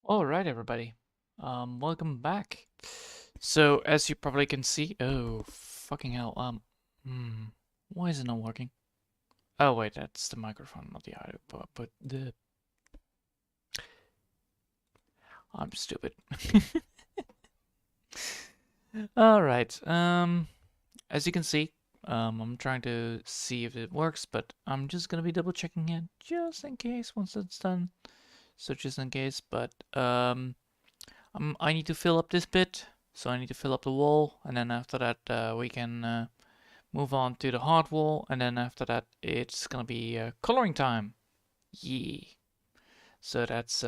All right, everybody. Welcome back. So, as you probably can see, oh, fucking hell. Why is it not working? Oh, wait, that's the microphone, not the audio. But the I'm stupid. All right. As you can see, I'm trying to see if it works, but I'm just gonna be double checking it just in case once it's done. So just in case, but I need to fill up this bit, so I need to fill up the wall, and then after that we can move on to the hard wall, and then after that it's gonna be coloring time. Yeah. So that's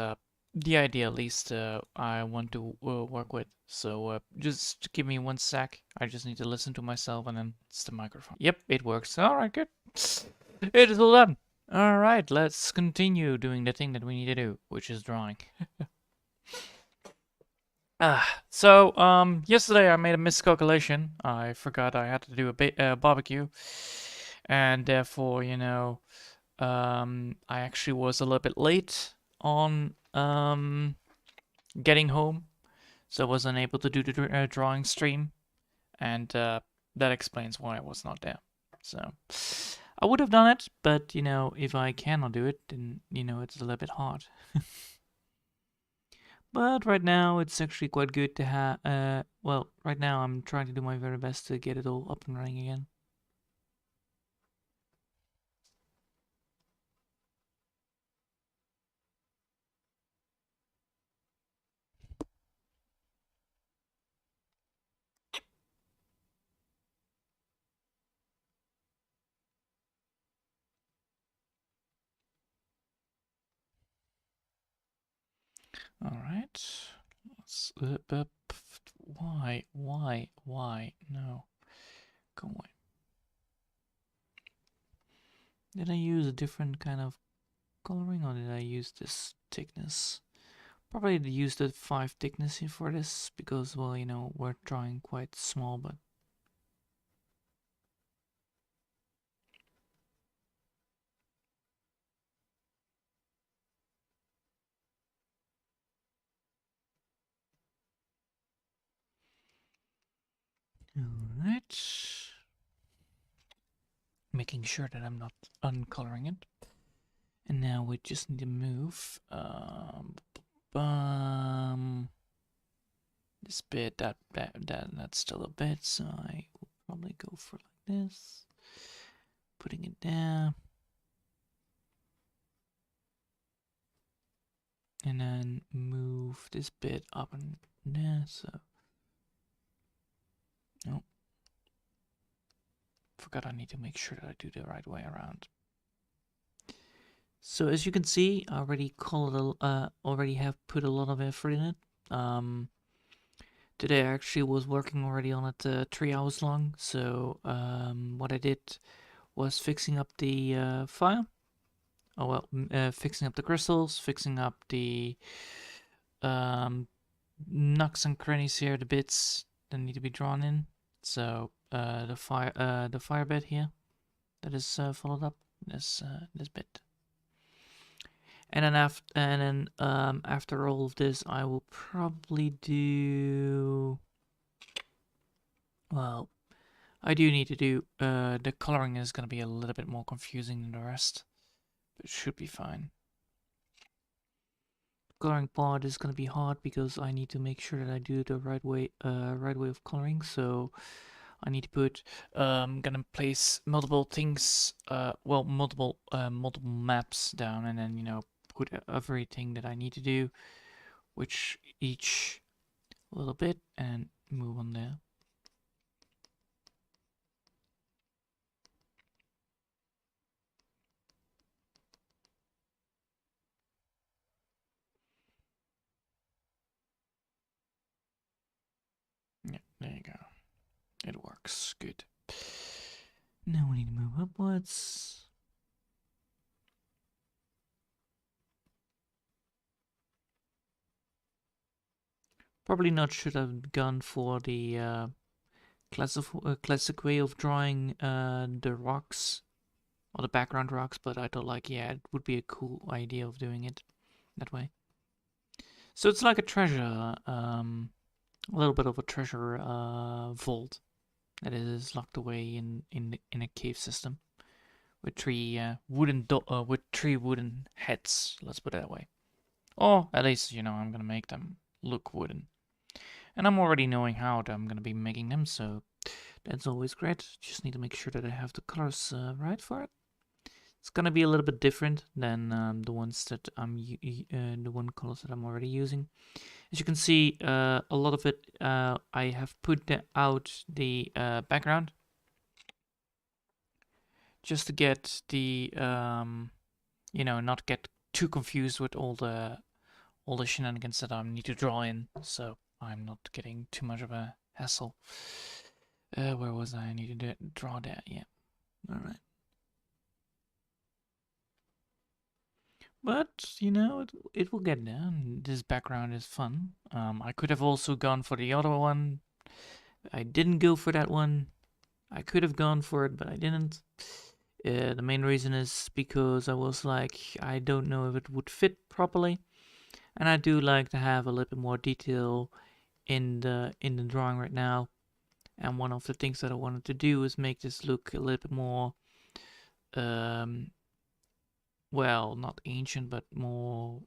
the idea, at least I want to work with. So just give me one sec. I just need to listen to myself, and then it's the microphone. Yep, it works. All right, good. It is all done. All right, let's continue doing the thing that we need to do, which is drawing. Yesterday I made a miscalculation. I forgot I had to do a barbecue, and therefore, I actually was a little bit late on getting home, so I was unable to do the drawing stream, and that explains why I was not there. So I would have done it, but if I cannot do it, then it's a little bit hard. But right now it's actually quite good to have, well, right now I'm trying to do my very best to get it all up and running again. Alright. Why? No. Go away. Did I use a different kind of coloring, or did I use this thickness? Probably use the 5 thickness here for this, because, well, we're drawing quite small, but alright. Making sure that I'm not uncoloring it. And now we just need to move this bit, that's still a bit, so I will probably go for like this, putting it down, and then move this bit up and down. So no, forgot I need to make sure that I do the right way around. So as you can see, I already already have put a lot of effort in it. Today I actually was working already on it 3 hours long. So what I did was fixing up the fire. Oh well, fixing up the crystals, fixing up the nooks and crannies here, the bits that need to be drawn in. So the fire bed here that is followed up, this bit. And then after all of this, I will probably do. Well, I do need to do. The coloring is gonna be a little bit more confusing than the rest, but it should be fine. The coloring part is gonna be hard because I need to make sure that I do the right way of coloring. So I need to put. Gonna place multiple things. Well, multiple maps down, and then put everything that I need to do, which each a little bit, and move on there. Yeah, there you go. It works. Good. Now we need to move upwards. Probably not should have gone for the classic way of drawing the rocks or the background rocks, but I thought like, yeah, it would be a cool idea of doing it that way. So it's like a treasure, a little bit of a treasure vault that is locked away in a cave system with three wooden heads. Let's put it that way. Or at least I'm gonna make them look wooden, and I'm already knowing how I'm gonna be making them, so that's always great. Just need to make sure that I have the colors right for it. It's gonna be a little bit different than the ones that the one colors that I'm already using. As you can see, a lot of it I have put out the background just to get the not get too confused with all the shenanigans that I need to draw in, so I'm not getting too much of a hassle. Where was I? I need to draw that. Yeah. All right. But it will get there. This background is fun. I could have also gone for the other one. I didn't go for that one. I could have gone for it, but I didn't. The main reason is because I was like, I don't know if it would fit properly, and I do like to have a little bit more detail in the drawing right now. And one of the things that I wanted to do is make this look a little bit more, well, not ancient, but more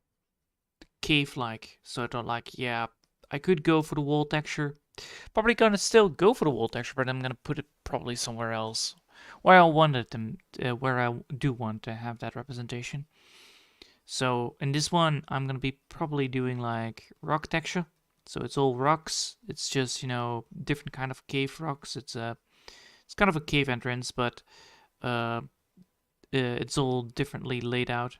cave-like. So I thought, like, yeah, I could go for the wall texture. Probably gonna still go for the wall texture, but I'm gonna put it probably somewhere else, where I wanted them, where I do want to have that representation. So in this one, I'm gonna be probably doing like rock texture. So it's all rocks. It's just different kind of cave rocks. It's kind of a cave entrance, but it's all differently laid out.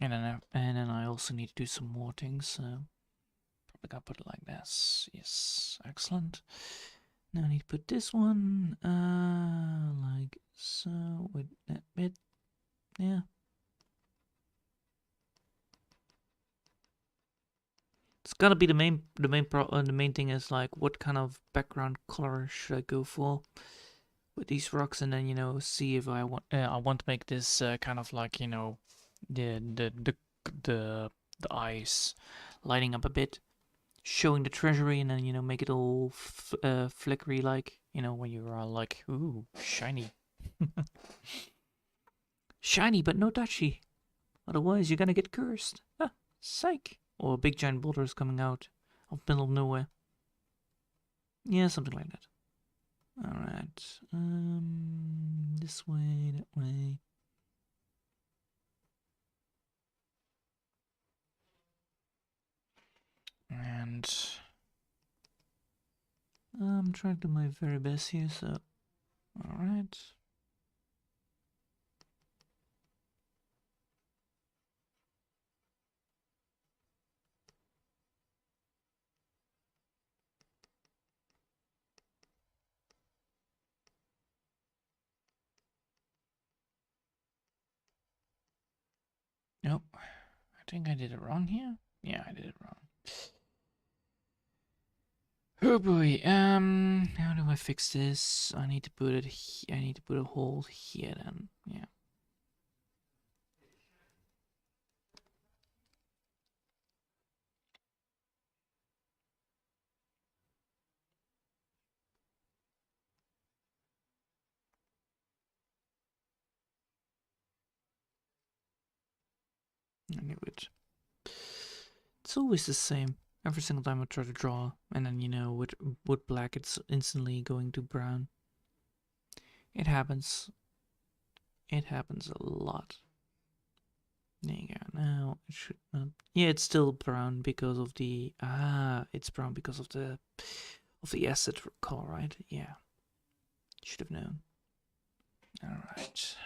And then I also need to do some more things. So probably gotta put it like this. Yes, excellent. Now I need to put this one like so with that bit. Yeah. It's gotta be the main thing is like what kind of background color should I go for with these rocks, and then see if I want to make this kind of like the the the the the eyes lighting up a bit, showing the treasury, and then make it all flickery like when you're all like, ooh, shiny. Shiny but no touchy, otherwise you're gonna get cursed. Ah, psych. Or big giant boulders coming out of middle of nowhere. Yeah, something like that. Alright. This way, that way. And I'm trying to do my very best here, so alright. Nope. I think I did it wrong here. Yeah, I did it wrong. Oh boy. How do I fix this? I need to put it. I need to put a hole here then. Yeah. I knew it. It's always the same. Every single time I try to draw, and then with black, it's instantly going to brown. It happens. It happens a lot. There you go. Now it should not. Yeah, it's still brown because of the It's brown because of the acid color, right? Yeah. Should have known. All right.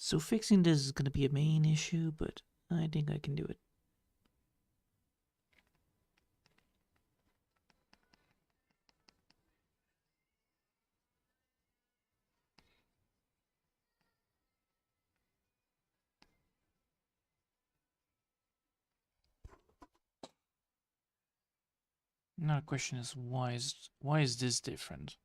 So fixing this is gonna be a main issue, but I think I can do it. Now the question is why is this different?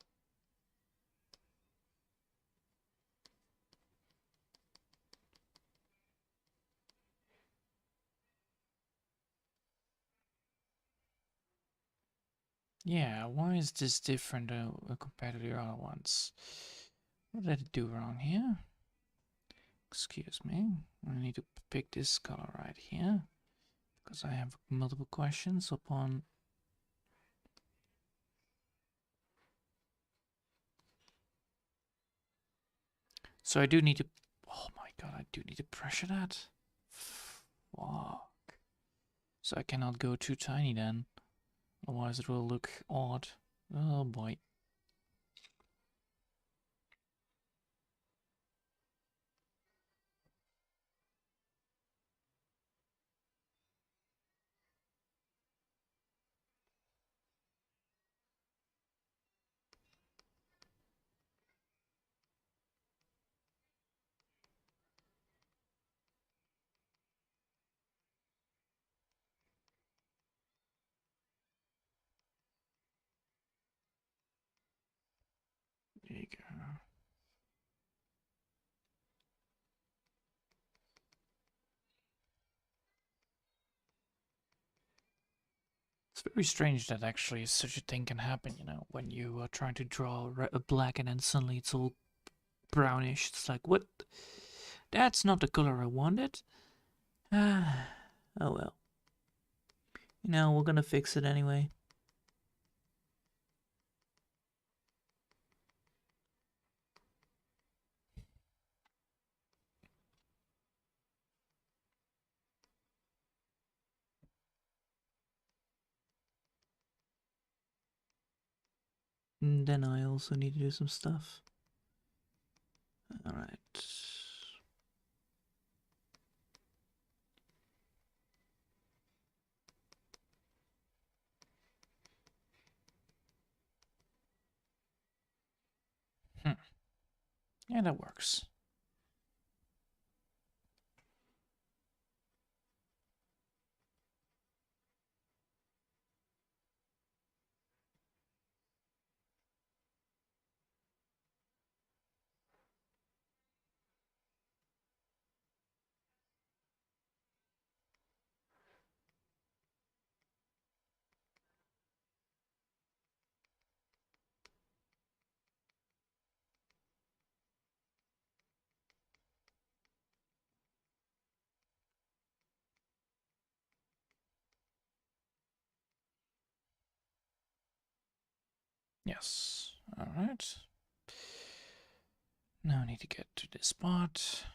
Yeah, why is this different compared to the other ones? What did I do wrong here? Excuse me. I need to pick this color right here because I have multiple questions upon. So I do need to. Oh my god, I do need to pressure that. Fuck. So I cannot go too tiny then. Otherwise it will look odd. Oh boy. There you go. It's very strange that actually such a thing can happen, you know, when you are trying to draw a black and then suddenly it's all brownish. It's like, what? That's not the color I wanted. Ah, oh well. You know, we're gonna fix it anyway. And then I also need to do some stuff. Alright. Hmm. Yeah, that works. Yes. Alright. Now I need to get to this spot.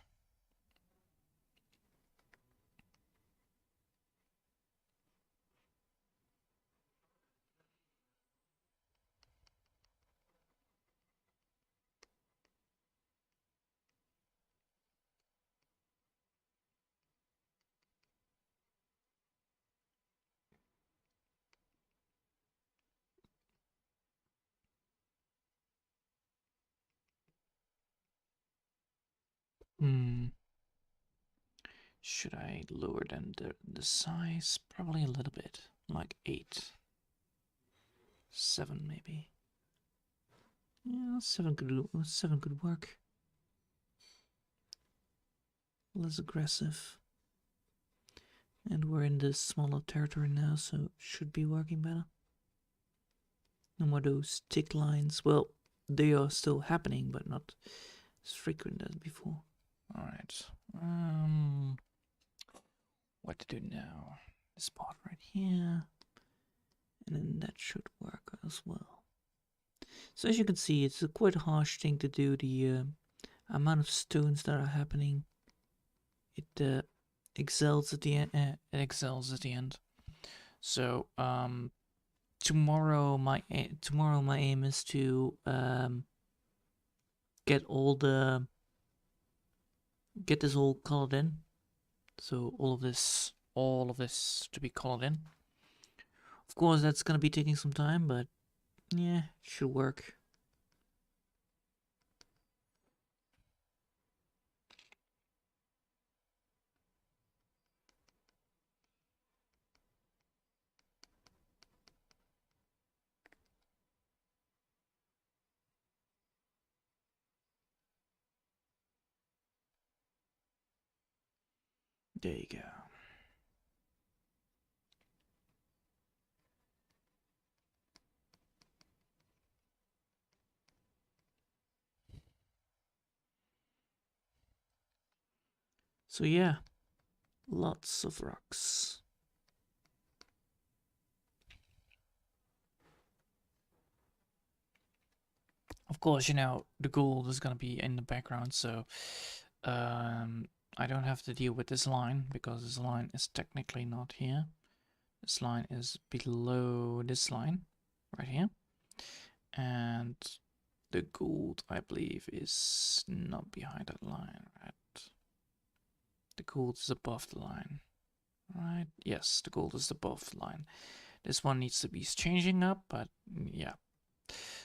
Hmm. Should I lower down the size? Probably a little bit. Like 8. 7 maybe. Yeah, 7 could work. Less aggressive. And we're in the smaller territory now, so it should be working better. No more those tick lines. Well, they are still happening, but not as frequent as before. Alright. What to do now? This spot right here. And then that should work as well. So as you can see, it's a quite harsh thing to do. The amount of stones that are happening, it excels at the end. It excels at the end. So tomorrow my aim is to get this all colored in. So all of this to be colored in. Of course, that's gonna be taking some time, but yeah, should work. There you go. So yeah, lots of rocks. Of course, you know, the gold is gonna be in the background, so I don't have to deal with this line because this line is technically not here. This line is below this line right here. And the gold, I believe, is not behind that line, right? The gold is above the line, right? Yes, the gold is above the line. This one needs to be changing up, but yeah.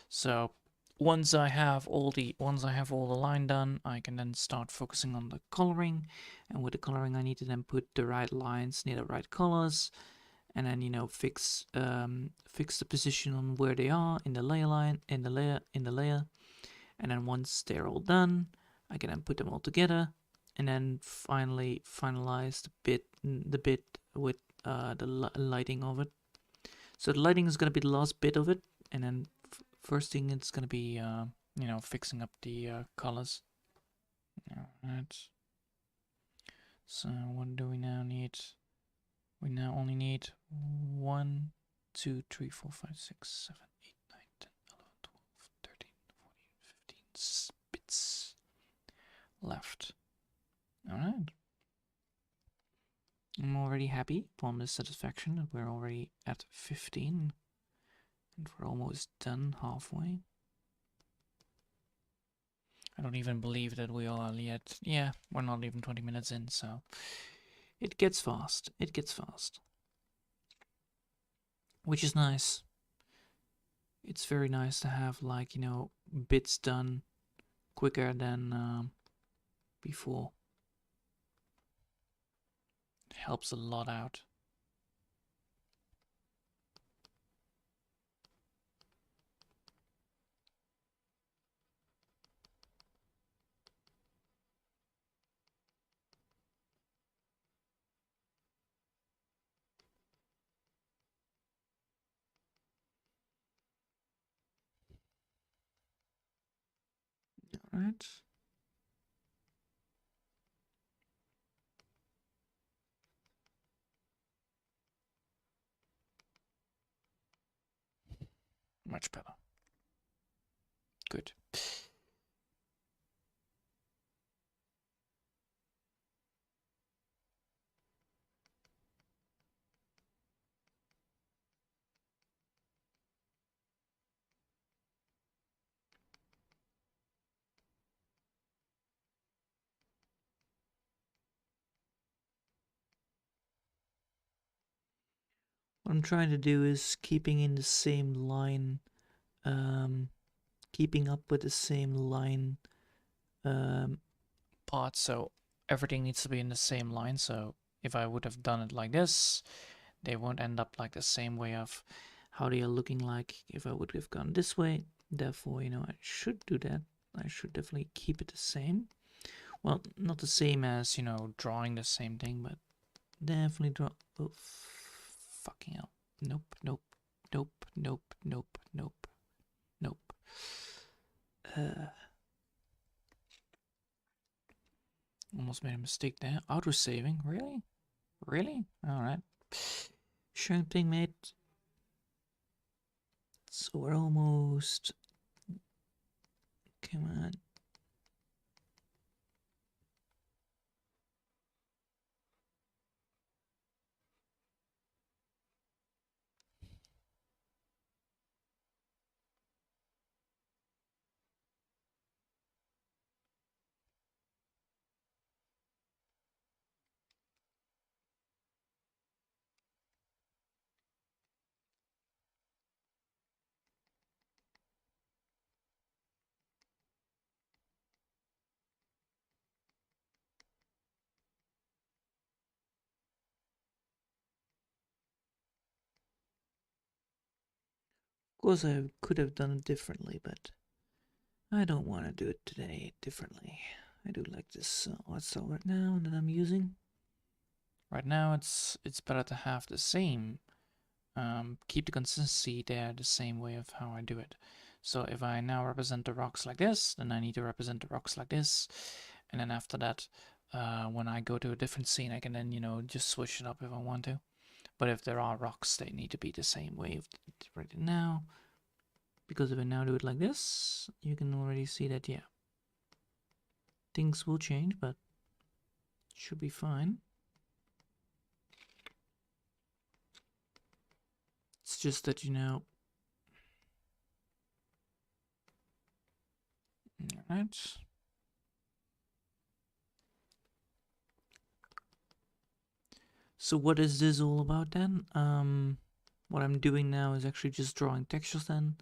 So once I have all the line done, I can then start focusing on the coloring. And with the coloring, I need to then put the right lines near the right colors, and then, you know, fix the position on where they are in the layer, and then once they're all done, I can then put them all together, and then finally finalize the bit with the lighting of it. So the lighting is gonna be the last bit of it, and then first thing it's gonna be you know, fixing up the colors. All right. So what do we now need? We now only need 1, 2, 3, 4, 5, 6, 7, 8, 9, 10, 11, 12, 13, 14, 15 bits left. Alright. I'm already happy upon this satisfaction that we're already at 15. And we're almost done, halfway. I don't even believe that we are yet. Yeah, we're not even 20 minutes in, so it gets fast. It gets fast. Which is nice. It's very nice to have, like, you know, bits done quicker than before. It helps a lot out. Alright. Much better. Good. What I'm trying to do is keeping in the same line, keeping up with the same line part, so everything needs to be in the same line. So if I would have done it like this, they won't end up like the same way of how they are looking like if I would have gone this way. Therefore, you know, I should do that. I should definitely keep it the same. Well, not the same as, you know, drawing the same thing, but definitely draw. Oh, fucking hell. Nope, nope, nope, nope, nope, nope, nope. Almost made a mistake there. Auto saving, really? Really? Alright. Sure thing, mate. So we're almost. Come on. Of course, I could have done it differently, but I don't want to do it today differently. I do like this art style right now that I'm using. Right now, it's better to have the same, keep the consistency there the same way of how I do it. So if I now represent the rocks like this, then I need to represent the rocks like this, and then after that, when I go to a different scene, I can then, just switch it up if I want to. But if there are rocks, they need to be the same way right now. Because if I now do it like this, you can already see that, yeah, things will change, but should be fine. It's just that, alright. So what is this all about then? What I'm doing now is actually just drawing textures then,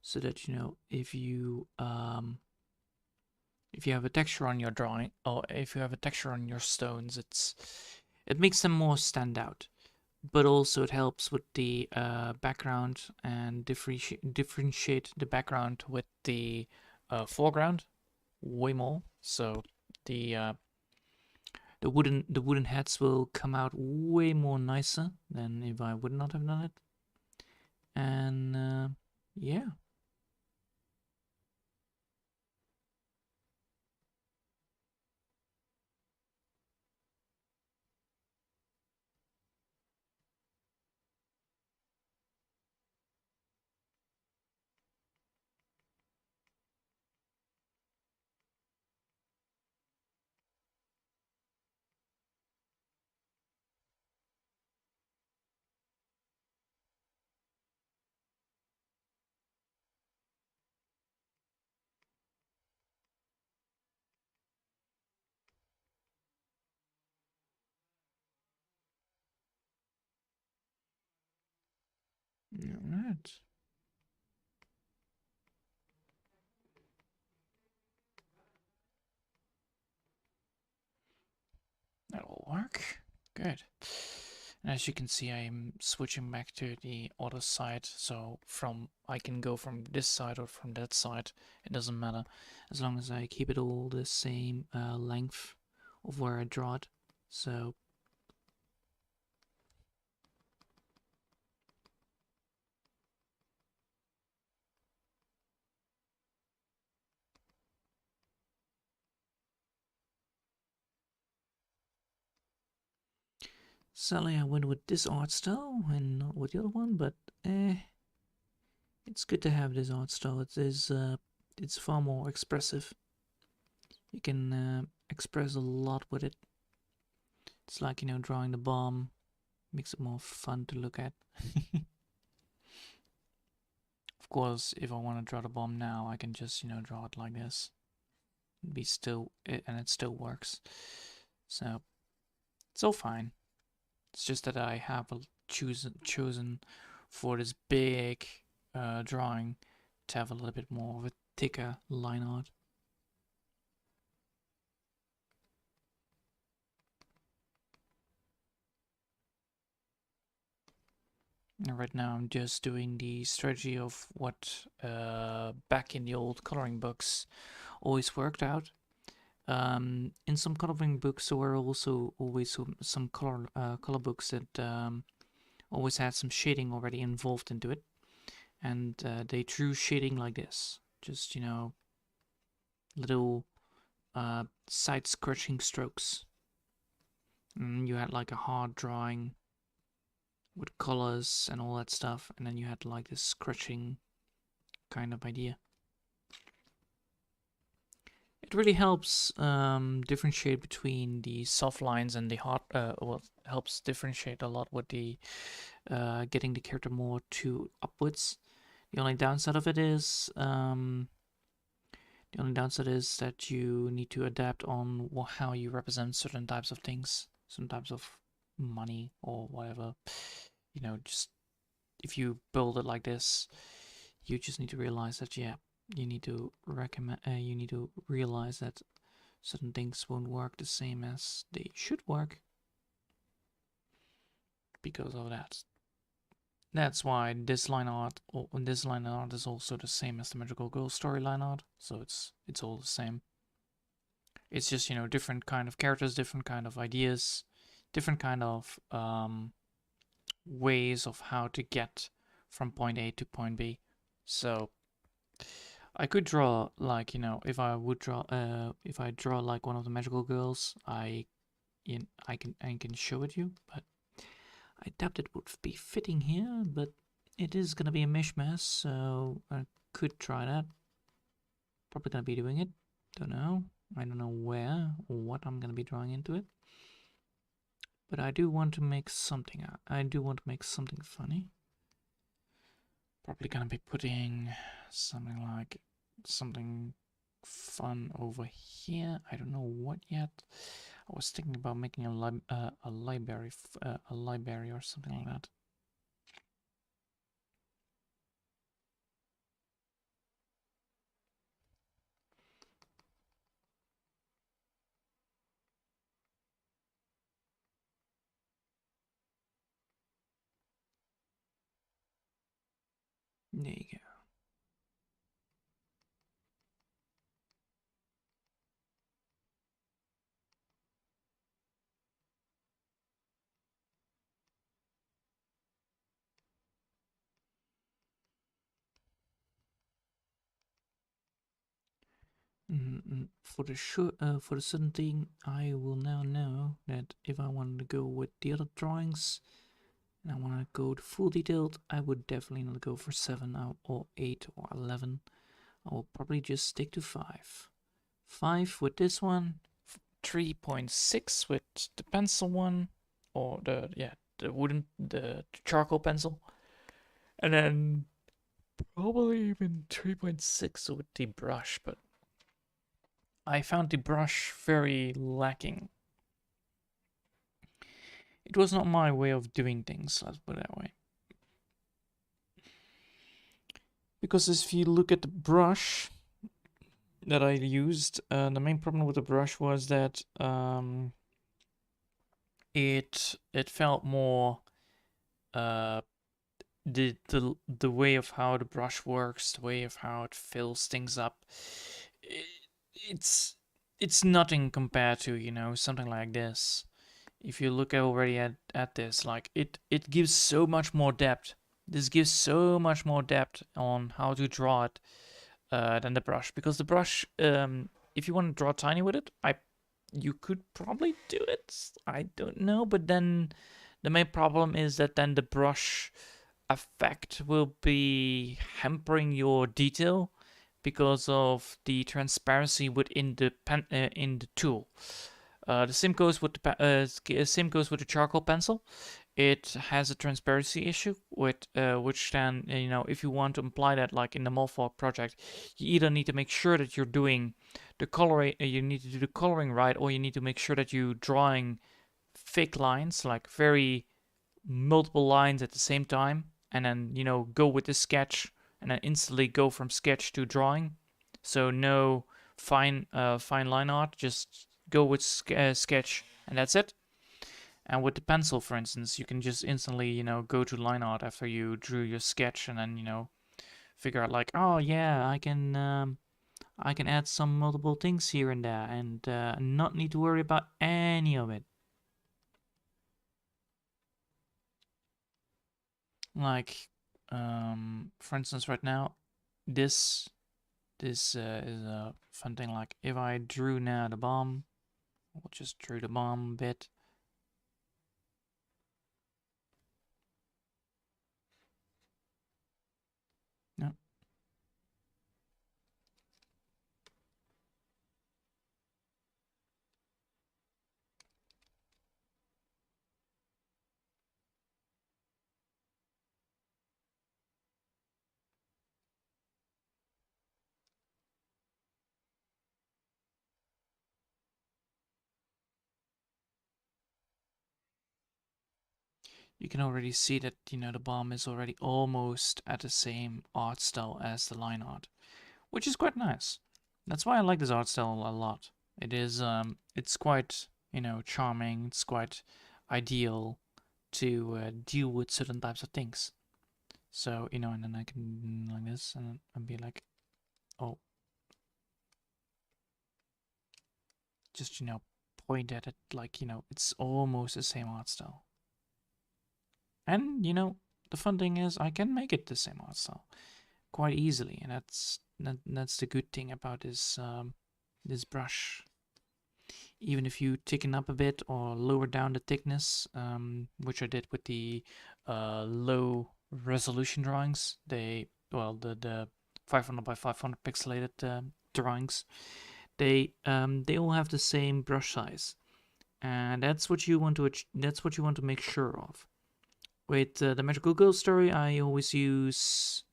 so that, if you have a texture on your drawing, or if you have a texture on your stones, it makes them more stand out. But also it helps with the background and differentiate the background with the foreground way more. So the wooden heads will come out way more nicer than if I would not have done it. And yeah. All right. That'll work. Good. And as you can see, I'm switching back to the other side. So I can go from this side or from that side. It doesn't matter, as long as I keep it all the same length of where I draw it. So sadly, I went with this art style and not with the other one, but it's good to have this art style. It's far more expressive. You can express a lot with it. It's like, drawing the bomb. Makes it more fun to look at. Of course, if I want to draw the bomb now, I can just, draw it like this. And it still works. So, it's all fine. It's just that I have chosen for this big drawing to have a little bit more of a thicker line art. And right now I'm just doing the strategy of what back in the old coloring books always worked out. In some coloring books, there were also always some color books that always had some shading already involved into it, and they drew shading like this, just little side scratching strokes. And you had like a hard drawing with colors and all that stuff, and then you had like this scratching kind of idea. It really helps differentiate between the soft lines and the hard. Well, helps differentiate a lot with the getting the character more to upwards. The only downside of it is that you need to adapt on how you represent certain types of things, some types of money or whatever. Just if you build it like this, you just need to realize that you need to realize that certain things won't work the same as they should work because of that. That's why this line art is also the same as the Magical Girl story line art, so it's all the same. It's just different kind of characters, different kind of ideas, different kind of ways of how to get from point A to point B. So I could draw like, if I draw like one of the magical girls, I can show it you, but I doubt it would be fitting here. But it is gonna be a mishmash, so I could try that. Probably gonna be doing it. Don't know. I don't know where or what I'm gonna be drawing into it. But I do want to make something. I do want to make something funny. Probably gonna be putting something fun over here. I don't know what yet. I was thinking about making a library or something like that. There you go. For the certain thing, I will now know that if I wanted to go with the other drawings and I want to go to full detailed, I would definitely not go for 7 or 8 or 11. I will probably just stick to 5. 5 with this one, 3.6 with the pencil one, or the charcoal pencil, and then probably even 3.6 with the brush, but I found the brush very lacking. It was not my way of doing things, let's put it that way. Because if you look at the brush that I used, the main problem with the brush was that it felt more the way of how the brush works, the way of how it fills things up. It's it's nothing compared to something like this. If you look already at this, like it gives so much more depth. This gives so much more depth on how to draw it than the brush, because the brush, if you want to draw tiny with it, you could probably do it. I don't know, but then the main problem is that then the brush effect will be hampering your detail because of the transparency within in the tool. The same goes with the charcoal pencil. It has a transparency issue with which then if you want to apply that like in the moth project, you either need to make sure that you're doing the coloring, you need to do the coloring right, or you need to make sure that you're drawing thick lines, like very multiple lines at the same time, and then go with the sketch and then instantly go from sketch to drawing. So no fine line art, just go with sketch and that's it. And with the pencil, for instance, you can just instantly go to line art after you drew your sketch, and then figure out like, oh yeah, I can add some multiple things here and there and not need to worry about any of it. Like, for instance, right now, this is a fun thing. Like, if I drew now the bomb, we'll just drew the bomb bit. No. You can already see that the bomb is already almost at the same art style as the line art, which is quite nice. That's why I like this art style a lot. It's quite charming. It's quite ideal to deal with certain types of things. So and then I can like this and be like, oh, just point at it like it's almost the same art style. And the fun thing is I can make it the same art style quite easily, and That's the good thing about this brush. Even if you thicken up a bit or lower down the thickness, which I did with the low resolution drawings, the 500 by 500 pixelated drawings, they all have the same brush size, and that's what you want to make sure of. With the Magical Girl story, I always use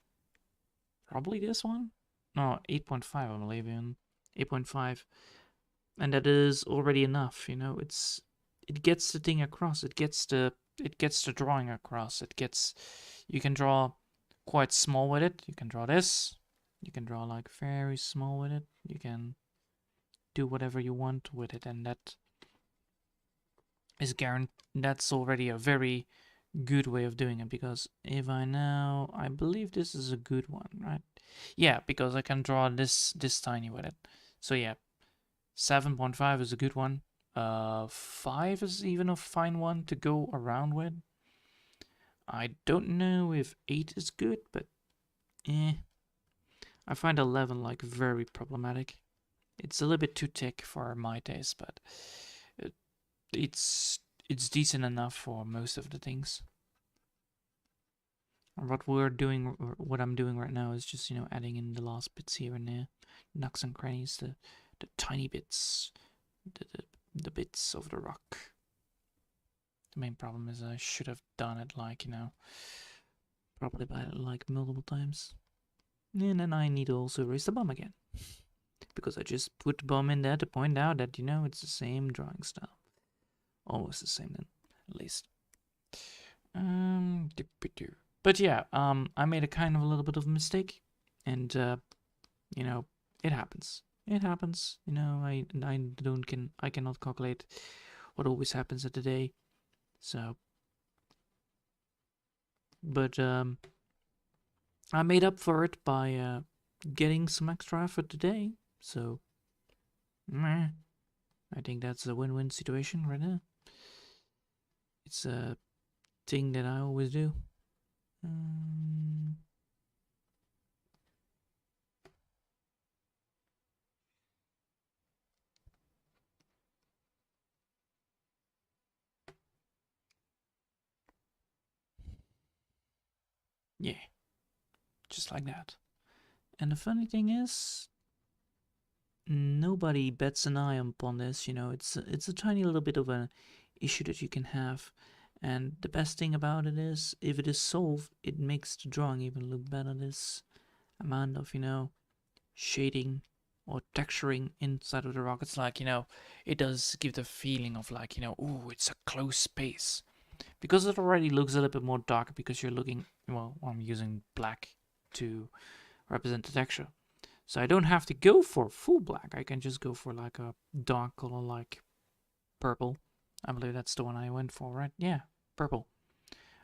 probably this one. No, 8.5, I believe in 8.5, and that is already enough. It gets the thing across. It gets the drawing across. You can draw quite small with it. You can draw this. You can draw like very small with it. You can do whatever you want with it, and that's already a very good way of doing it, because I believe this is a good one, right? Yeah, because I can draw this tiny with it. So yeah, 7.5 is a good one. 5 is even a fine one to go around with. I don't know if 8 is good, but I find 11 like very problematic. It's a little bit too thick for my taste, but it's decent enough for most of the things. What I'm doing right now is just adding in the last bits here and there, nooks and crannies, the tiny bits, the bits of the rock. The main problem is I should have done it probably by like multiple times, and then I need to also erase the bomb again, because I just put the bomb in there to point out that it's the same drawing style, almost the same then, at least. But yeah, I made a little bit of a mistake, and it happens. It happens. I cannot calculate what always happens at the day. So, but I made up for it by getting some extra effort today. So, I think that's a win-win situation right now. It's a thing that I always do. Yeah, just like that. And the funny thing is, nobody bets an eye upon this. It's a tiny little bit of an issue that you can have, and the best thing about it is, if it is solved, it makes the drawing even look better. This amount of shading or texturing inside of the rock, it's like it does give the feeling of like ooh, it's a close space, because it already looks a little bit more dark, because you're looking, I'm using black to represent the texture. So I don't have to go for full black. I can just go for like a dark color like purple. I believe that's the one I went for, right? Yeah, purple.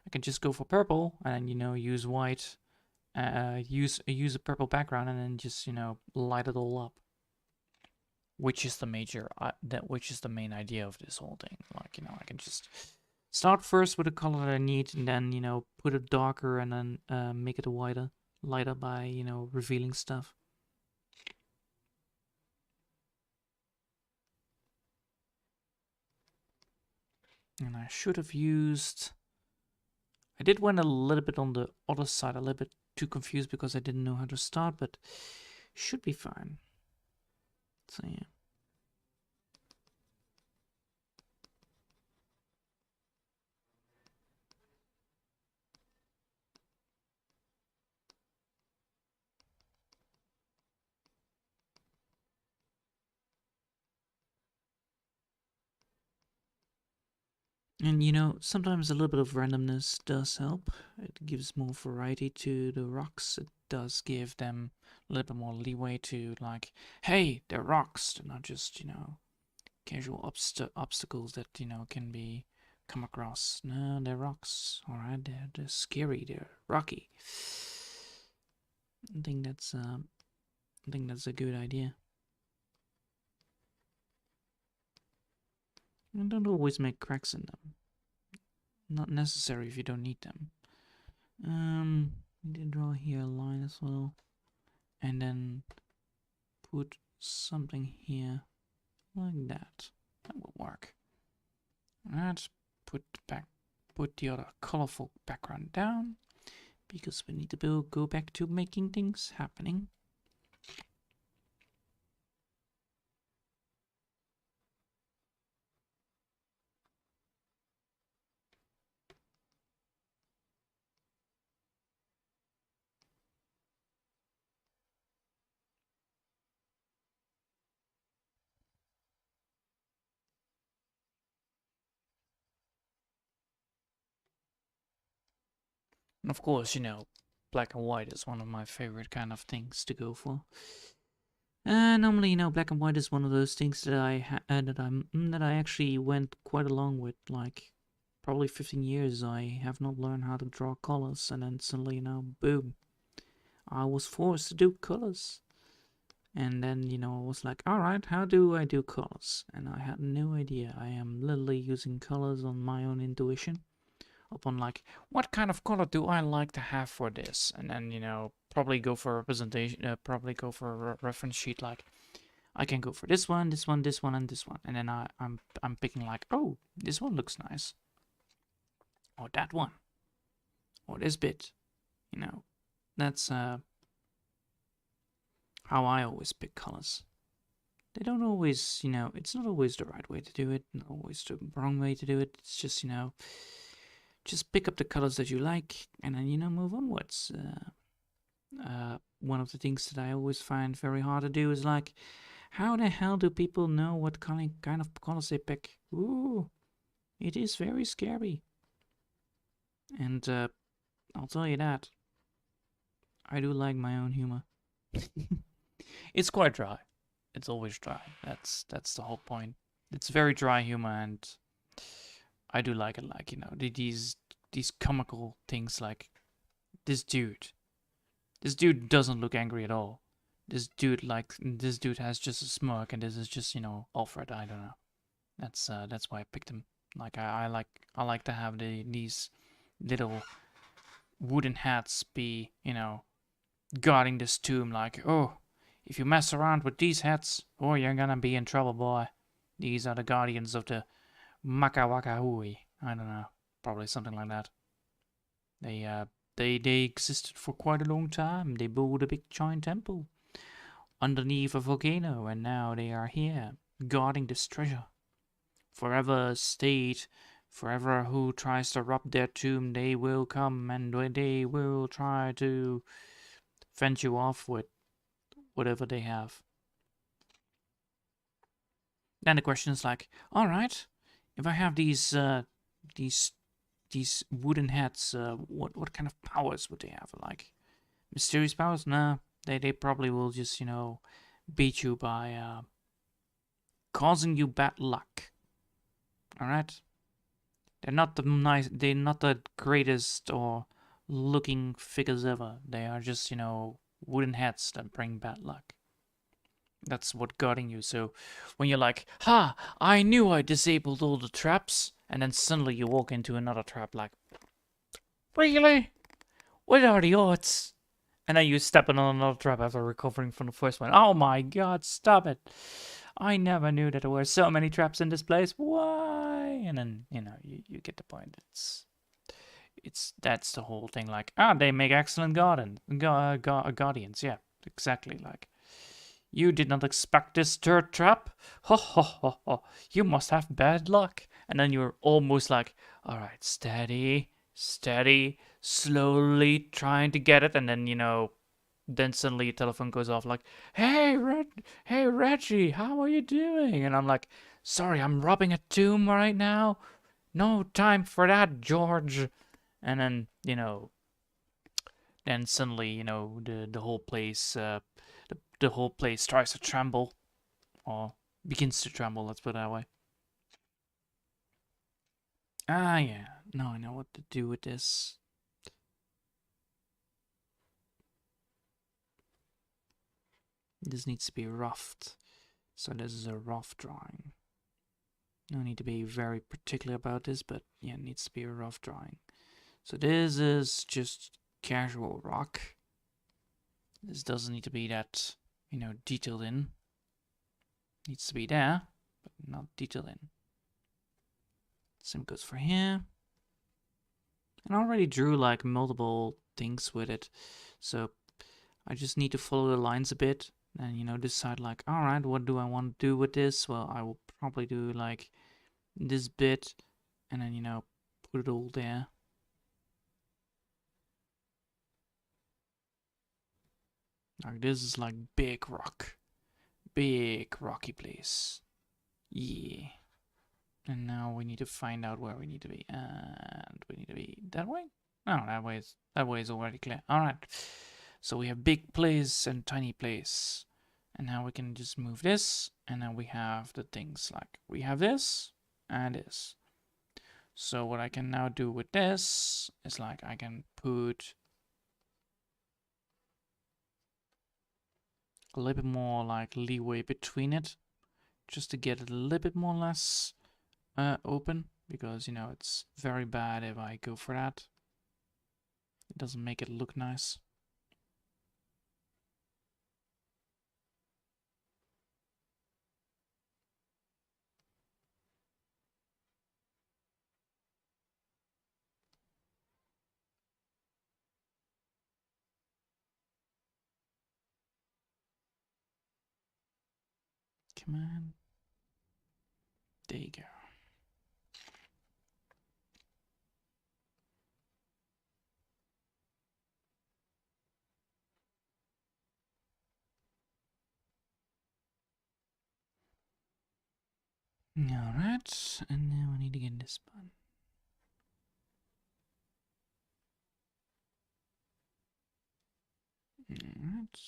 I can just go for purple and use white, use a purple background, and then just light it all up. Which is the main idea of this whole thing. Like I can just start first with the color that I need, and then put it darker, and then make it lighter by revealing stuff. And I should have used... I did went a little bit on the other side, a little bit too confused because I didn't know how to start, but should be fine. So yeah. And sometimes a little bit of randomness does help. It gives more variety to the rocks. It does give them a little bit more leeway to, like, hey, they're rocks. They're not just, casual obstacles that, can be come across. No, they're rocks. Alright, they're scary. They're rocky. I think that's a good idea. And don't always make cracks in them. Not necessary if you don't need them. We did draw here a line as well. and then put something here like that. That will work. Alright, put the other colorful background down, because we need to go back to making things happening. And of course, black and white is one of my favorite kind of things to go for. Normally, black and white is one of those things that I actually went quite along with. Like, probably 15 years, I have not learned how to draw colors, and then suddenly, boom, I was forced to do colors. And then, I was like, all right, how do I do colors? And I had no idea. I am literally using colors on my own intuition, upon like, what kind of color do I like to have for this? And then, probably go for a representation, probably go for a reference sheet. Like, I can go for this one, this one, this one, and this one. And then I'm picking like, oh, this one looks nice. Or that one. Or this bit. That's how I always pick colors. They don't always, it's not always the right way to do it, not always the wrong way to do it. It's just, just pick up the colors that you like and then, move onwards. One of the things that I always find very hard to do is like, how the hell do people know what kind of colors they pick? Ooh, it is very scary. And I'll tell you that. I do like my own humor. It's quite dry. It's always dry. That's the whole point. It's very dry humor, and I do like it. Like these comical things. Like this dude doesn't look angry at all. This dude has just a smirk, and this is just Alfred. I don't know. That's why I picked him. Like I like to have these little wooden hats be guarding this tomb. Like, oh, if you mess around with these hats, oh, you're gonna be in trouble, boy. These are the guardians of the Makawakahui. I don't know, probably something like that. They existed for quite a long time. They built a big giant temple underneath a volcano, and now they are here guarding this treasure. Forever stayed. Forever who tries to rob their tomb, they will come and they will try to fend you off with whatever they have. Then the question is like, all right, if I have these wooden heads, what kind of powers would they have? Like mysterious powers? Nah, they probably will just beat you by causing you bad luck. All right, they're not the greatest or looking figures ever. They are just wooden heads that bring bad luck. That's what guarding you. So when you're like, ha, I knew I disabled all the traps, and then suddenly you walk into another trap like, really? What are the odds? And then you step on another trap after recovering from the first one. Oh my god, stop it. I never knew that there were so many traps in this place. Why? And then, you get the point. That's the whole thing. Like, they make excellent guardians. Yeah, exactly. Like, you did not expect this third trap? Ho ho ho ho. You must have bad luck. And then you're almost like, alright, steady, slowly trying to get it. And then, then suddenly your telephone goes off like, hey, Reggie, how are you doing? And I'm like, sorry, I'm robbing a tomb right now. No time for that, George. And then, then suddenly, the whole place, the whole place tries to tremble, or begins to tremble, let's put it that way. Ah, yeah, now I know what to do with this. This needs to be roughed, so this is a rough drawing. No need to be very particular about this, but yeah, it needs to be a rough drawing. So this is just casual rock. This doesn't need to be that, detailed in. Needs to be there, but not detailed in. Same goes for here. And I already drew like multiple things with it, so I just need to follow the lines a bit and decide like, all right, what do I want to do with this? Well, I will probably do like this bit and then put it all there. Like this is like big rocky place. Yeah. And now we need to find out where we need to be. And we need to be that way? No, that way is already clear. Alright. So we have big place and tiny place. And now we can just move this. And then we have the things like we have this and this. So what I can now do with this is like I can put a little bit more like leeway between it. Just to get it a little bit more or less open, because it's very bad if I go for that. It doesn't make it look nice. Come on. There you go. Alright, and now I need to get this button. Alright.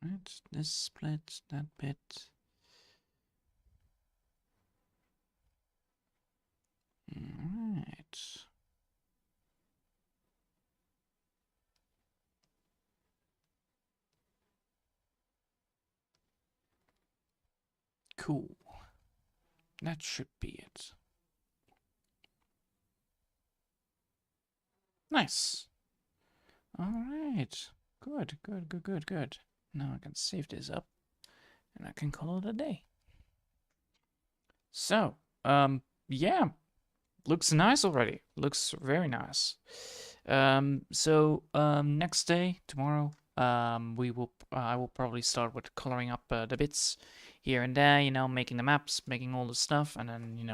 Alright, this split, that bit. Alright. Cool. That should be it. Nice. Alright. Good, good, good, good, good. Now I can save this up and I can call it a day. So, yeah, looks nice already. Looks very nice. Next day, tomorrow, I will probably start with coloring up the bits here and there, making the maps, making all the stuff, and then,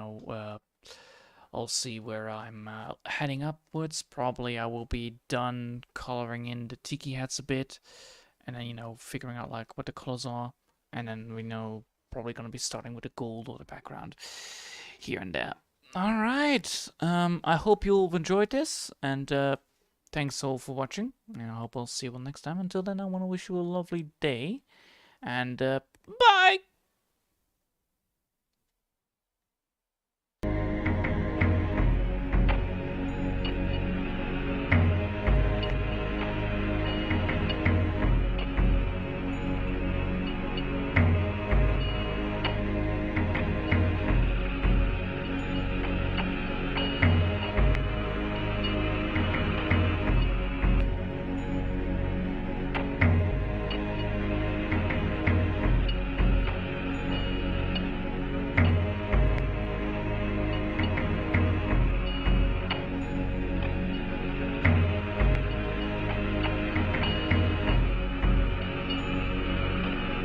I'll see where I'm heading upwards. Probably I will be done coloring in the tiki hats a bit, and then, figuring out like what the colors are, and then we know probably gonna be starting with the gold or the background here and there. All right. I hope you'll have enjoyed this, and thanks all for watching. And I hope I'll see you all next time. Until then, I want to wish you a lovely day, and bye.